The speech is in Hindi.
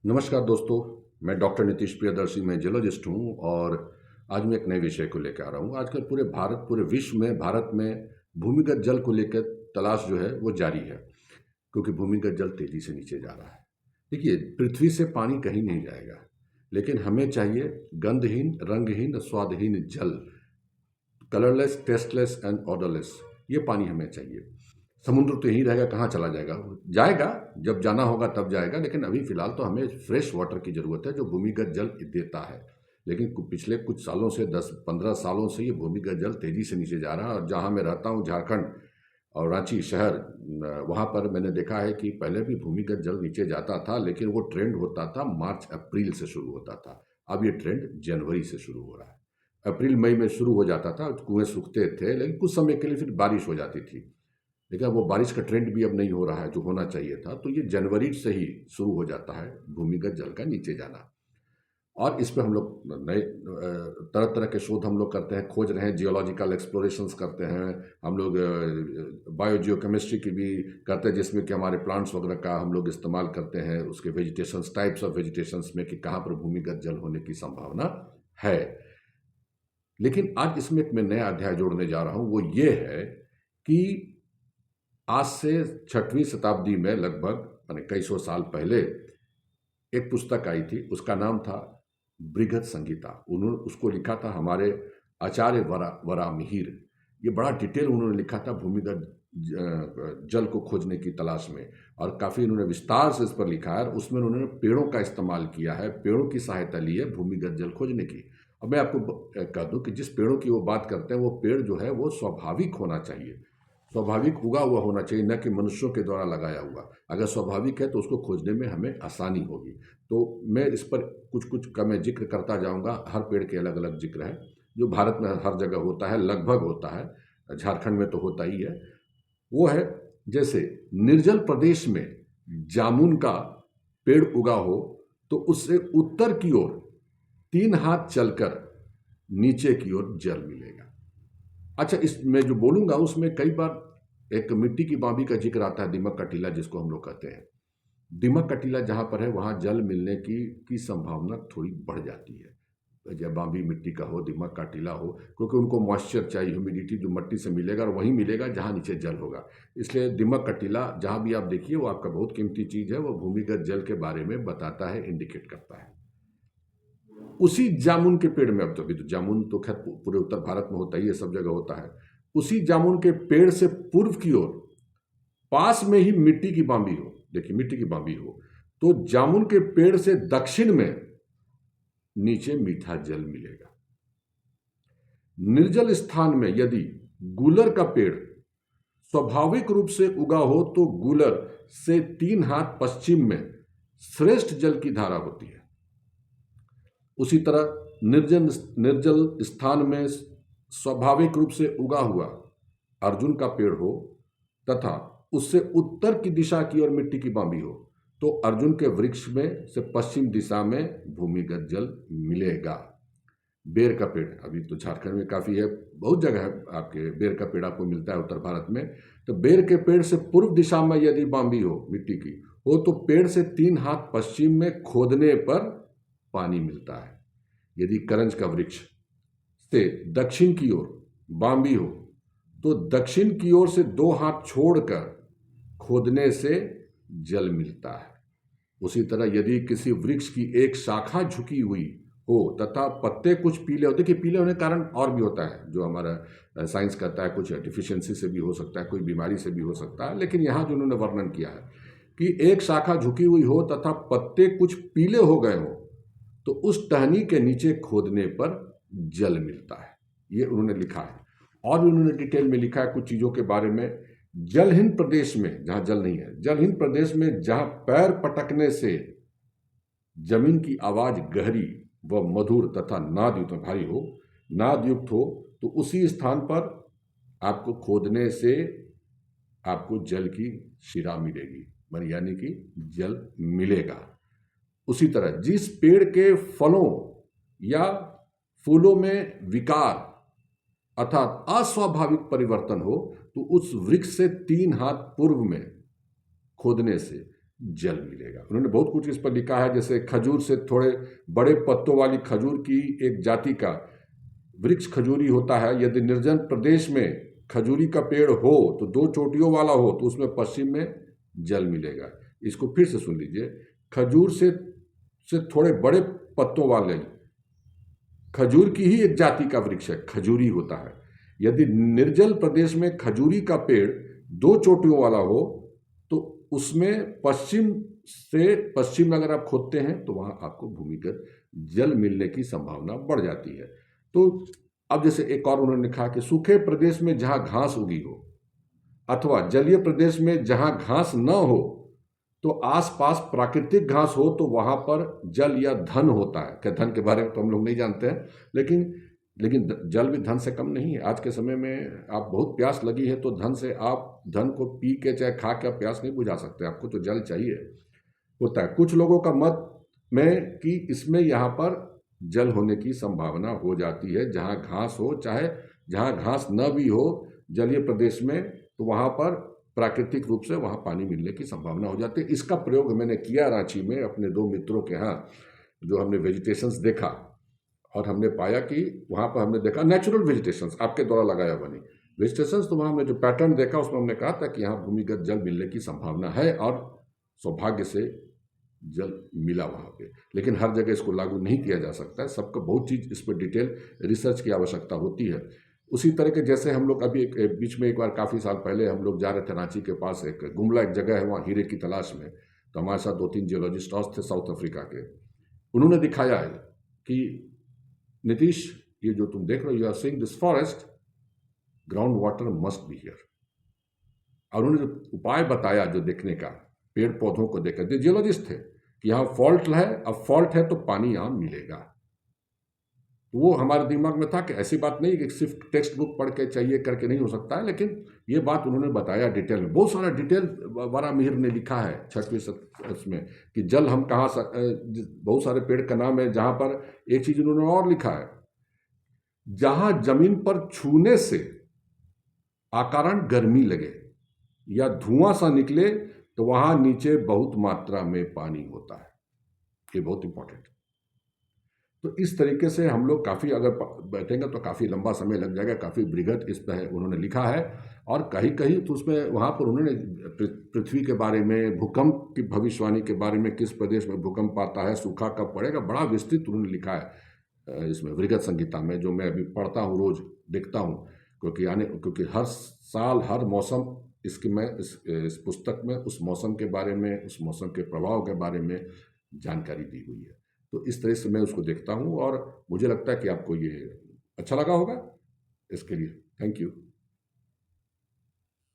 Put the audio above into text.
नमस्कार दोस्तों, मैं डॉक्टर नीतीश प्रियदर्शी, मैं जियोलॉजिस्ट हूँ और आज मैं एक नए विषय को लेकर आ रहा हूँ। आजकल पूरे विश्व में, भारत में भूमिगत जल को लेकर तलाश जो है वो जारी है, क्योंकि भूमिगत जल तेजी से नीचे जा रहा है। देखिए, पृथ्वी से पानी कहीं नहीं जाएगा, लेकिन हमें चाहिए गंधहीन, रंगहीन, स्वादहीन जल, कलरलेस, टेस्टलेस एंड ऑडरलेस। ये पानी हमें चाहिए। समुद्र तो यहीं रहेगा, कहाँ चला जाएगा? जाएगा, जब जाना होगा तब जाएगा, लेकिन अभी फिलहाल तो हमें फ्रेश वाटर की ज़रूरत है जो भूमिगत जल देता है। लेकिन पिछले कुछ सालों से, 10-15 सालों से ये भूमिगत जल तेज़ी से नीचे जा रहा है। और जहाँ मैं रहता हूँ, झारखंड और रांची शहर, वहाँ पर मैंने देखा है कि पहले भी भूमिगत जल नीचे जाता था, लेकिन वो ट्रेंड होता था मार्च अप्रैल से शुरू होता था। अब ये ट्रेंड जनवरी से शुरू हो रहा है। अप्रैल मई में शुरू हो जाता था, कुएं सूखते थे, लेकिन कुछ समय के लिए फिर बारिश हो जाती थी। लेकिन अब वो बारिश का ट्रेंड भी अब नहीं हो रहा है जो होना चाहिए था। तो ये जनवरी से ही शुरू हो जाता है भूमिगत जल का नीचे जाना। और इस पे हम लोग नए तरह तरह के शोध हम लोग करते हैं, खोज रहे हैं, जियोलॉजिकल एक्सप्लोरेशंस करते हैं। हम लोग बायो जियोकेमिस्ट्री की भी करते हैं, जिसमें कि हमारे प्लांट्स वगैरह का हम लोग इस्तेमाल करते हैं, उसके वेजिटेशंस, टाइप्स ऑफ वेजिटेशंस में कि कहाँ पर भूमिगत जल होने की संभावना है। लेकिन आज इसमें एक मैं नया अध्याय जोड़ने जा रहा हूँ। वो ये है कि आज से 6वीं शताब्दी में लगभग माने कई सौ साल पहले एक पुस्तक आई थी, उसका नाम था बृहद संहिता। उन्होंने उसको लिखा था हमारे आचार्य वरामिहिर। ये बड़ा डिटेल उन्होंने लिखा था भूमिगत जल को खोजने की तलाश में, और काफ़ी उन्होंने विस्तार से इस पर लिखा है। और उसमें उन्होंने पेड़ों का इस्तेमाल किया है, पेड़ों की सहायता ली है भूमिगत जल खोजने की। अब मैं आपको कह दूं कि जिस पेड़ों की वो बात करते हैं, वो पेड़ जो है वो स्वाभाविक होना चाहिए, स्वाभाविक उगा हुआ होना चाहिए, न कि मनुष्यों के द्वारा लगाया हुआ। अगर स्वाभाविक है तो उसको खोजने में हमें आसानी होगी। तो मैं इस पर कुछ कुछ का मैं जिक्र करता जाऊंगा। हर पेड़ के अलग अलग जिक्र है, जो भारत में हर जगह होता है, लगभग होता है, झारखंड में तो होता ही है। वो है, जैसे निर्जल प्रदेश में जामुन का पेड़ उगा हो तो उससे उत्तर की ओर 3 हाथ चलकर नीचे की ओर जल मिलेगा। अच्छा, इस मैं जो बोलूंगा उसमें कई बार एक मिट्टी की बांबी का जिक्र आता है, दीमक कटीला जिसको हम लोग कहते हैं। दीमक कटीला जहाँ पर है वहाँ जल मिलने की संभावना थोड़ी बढ़ जाती है, जब बांबी मिट्टी का हो, दीमक का टीला हो, क्योंकि उनको मॉइस्चर चाहिए, ह्यूमिडिटी जो मिट्टी से मिलेगा और वहीं मिलेगा जहाँ नीचे जल होगा। इसलिए दीमक का टीला जहाँ भी आप देखिए वो आपका बहुत कीमती चीज़ है, वो भूमिगत जल के बारे में बताता है, इंडिकेट करता है। उसी जामुन के पेड़ में, अब तो अभी तो जामुन तो खैर पूरे उत्तर भारत में होता ही है, सब जगह होता है। उसी जामुन के पेड़ से पूर्व की ओर पास में ही मिट्टी की बांबी हो, देखिए मिट्टी की बांबी हो, तो जामुन के पेड़ से दक्षिण में नीचे मीठा जल मिलेगा। निर्जल स्थान में यदि गूलर का पेड़ स्वाभाविक रूप से उगा हो तो गूलर से 3 हाथ पश्चिम में श्रेष्ठ जल की धारा होती है। उसी तरह निर्जल स्थान में स्वाभाविक रूप से उगा हुआ अर्जुन का पेड़ हो तथा उससे उत्तर की दिशा की ओर मिट्टी की बांबी हो, तो अर्जुन के वृक्ष में से पश्चिम दिशा में भूमिगत जल मिलेगा। बेर का पेड़ अभी तो झारखंड में काफ़ी है, बहुत जगह है आपके बेर का पेड़ आपको मिलता है उत्तर भारत में। तो बेर के पेड़ से पूर्व दिशा में यदि बांबी हो मिट्टी की हो तो पेड़ से 3 हाथ पश्चिम में खोदने पर पानी मिलता है। यदि करंज का वृक्ष से दक्षिण की ओर बांबी हो तो दक्षिण की ओर से 2 हाथ छोड़कर खोदने से जल मिलता है। उसी तरह यदि किसी वृक्ष की एक शाखा झुकी हुई हो तथा पत्ते कुछ पीले हो, देखिए पीले होने के कारण और भी होता है जो हमारा साइंस कहता है, कुछ डिफिशियंसी से भी हो सकता है, कोई बीमारी से भी हो सकता है, लेकिन यहाँ जो उन्होंने वर्णन किया है कि एक शाखा झुकी हुई हो तथा पत्ते कुछ पीले हो गए हो तो उस टहनी के नीचे खोदने पर जल मिलता है, ये उन्होंने लिखा है। और भी उन्होंने डिटेल में लिखा है कुछ चीज़ों के बारे में। जलहीन प्रदेश में, जहाँ जल नहीं है, जलहीन प्रदेश में जहाँ पैर पटकने से जमीन की आवाज गहरी व मधुर तथा नादयुक्त भारी हो, नादयुक्त हो, तो उसी स्थान पर आपको खोदने से आपको जल की शिरा मिलेगी, यानी कि जल मिलेगा। उसी तरह जिस पेड़ के फलों या फूलों में विकार अर्थात अस्वाभाविक परिवर्तन हो तो उस वृक्ष से 3 हाथ पूर्व में खोदने से जल मिलेगा। उन्होंने बहुत कुछ इस पर लिखा है, जैसे खजूर से थोड़े बड़े पत्तों वाली खजूर की एक जाति का वृक्ष खजूरी होता है। यदि निर्जन प्रदेश में खजूरी का पेड़ हो तो 2 चोटियों वाला हो तो उसमें पश्चिम में जल मिलेगा। इसको फिर से सुन लीजिए। खजूर से थोड़े बड़े पत्तों वाले खजूर की ही एक जाति का वृक्ष है, खजूरी होता है। यदि निर्जल प्रदेश में खजूरी का पेड़ 2 चोटियों वाला हो तो उसमें पश्चिम में अगर आप खोदते हैं तो वहां आपको भूमिगत जल मिलने की संभावना बढ़ जाती है। तो अब जैसे एक और उन्होंने लिखा कि सूखे प्रदेश में जहां घास उगी हो अथवा जलीय प्रदेश में जहां घास न हो तो आसपास प्राकृतिक घास हो तो वहां पर जल या धन होता है। क्या धन के बारे में तो हम लोग नहीं जानते हैं, लेकिन जल भी धन से कम नहीं है। आज के समय में आप बहुत प्यास लगी है तो धन को पी के चाहे खा के आप प्यास नहीं बुझा सकते, आपको तो जल चाहिए होता है। कुछ लोगों का मत में कि इसमें यहाँ पर जल होने की संभावना हो जाती है जहाँ घास हो, चाहे जहाँ घास न भी हो जलीय प्रदेश में, तो वहाँ पर प्राकृतिक रूप से वहाँ पानी मिलने की संभावना हो जाती है। इसका प्रयोग मैंने किया रांची में अपने 2 मित्रों के यहाँ, जो हमने वेजिटेशंस देखा और हमने पाया कि वहाँ पर हमने देखा नेचुरल वेजिटेशंस, आपके द्वारा लगाया बनी वेजिटेशंस, तो वहाँ हमने जो पैटर्न देखा उसमें हमने कहा था कि यहाँ भूमिगत जल मिलने की संभावना है और सौभाग्य से जल मिला वहाँ पे। लेकिन हर जगह इसको लागू नहीं किया जा सकता है, सबको बहुत चीज़ इस पर डिटेल रिसर्च की आवश्यकता होती है। उसी तरह के जैसे हम लोग अभी बीच में एक बार काफ़ी साल पहले हम लोग जा रहे थे रांची के पास, एक गुमला एक जगह है वहाँ हीरे की तलाश में, तो हमारे साथ 2-3 जियोलॉजिस्ट और थे साउथ अफ्रीका के। उन्होंने दिखाया है कि नीतीश, ये जो तुम देख रहे हो, you are seeing this forest, ground water must be here. और उन्होंने जो उपाय बताया जो देखने का, पेड़ पौधों को देखकर, जियोलॉजिस्ट थे, कि यहाँ फॉल्ट है, अब फॉल्ट है तो पानी यहाँ मिलेगा। तो वो हमारे दिमाग में था कि ऐसी बात नहीं कि सिर्फ टेक्स्ट बुक पढ़ के चाहिए करके नहीं हो सकता है, लेकिन ये बात उन्होंने बताया डिटेल में। बहुत सारा डिटेल वारा मिहिर ने लिखा है 6वीं उसमें कि जल हम कहाँ, बहुत सारे पेड़ का नाम है। जहाँ पर एक चीज़ उन्होंने और लिखा है, जहाँ जमीन पर छूने से आकारण गर्मी लगे या धुआं सा निकले तो वहां नीचे बहुत मात्रा में पानी होता है। ये बहुत इंपॉर्टेंट। तो इस तरीके से हम लोग काफ़ी अगर बैठेंगे तो काफ़ी लंबा समय लग जाएगा, काफ़ी बृहद इस पर उन्होंने लिखा है। और कहीं कहीं तो उसमें वहाँ पर उन्होंने पृथ्वी के बारे में, भूकंप की भविष्यवाणी के बारे में, किस प्रदेश में भूकंप आता है, सूखा कब पड़ेगा, बड़ा विस्तृत उन्होंने लिखा है इसमें वृहद संहिता में, जो मैं अभी पढ़ता हूँ, रोज देखता हूँ। क्योंकि हर साल हर मौसम इसकी मैं इस पुस्तक में उस मौसम के बारे में, उस मौसम के प्रभाव के बारे में जानकारी दी हुई है। तो इस तरह से मैं उसको देखता हूँ और मुझे लगता है कि आपको ये अच्छा लगा होगा। इसके लिए थैंक यू।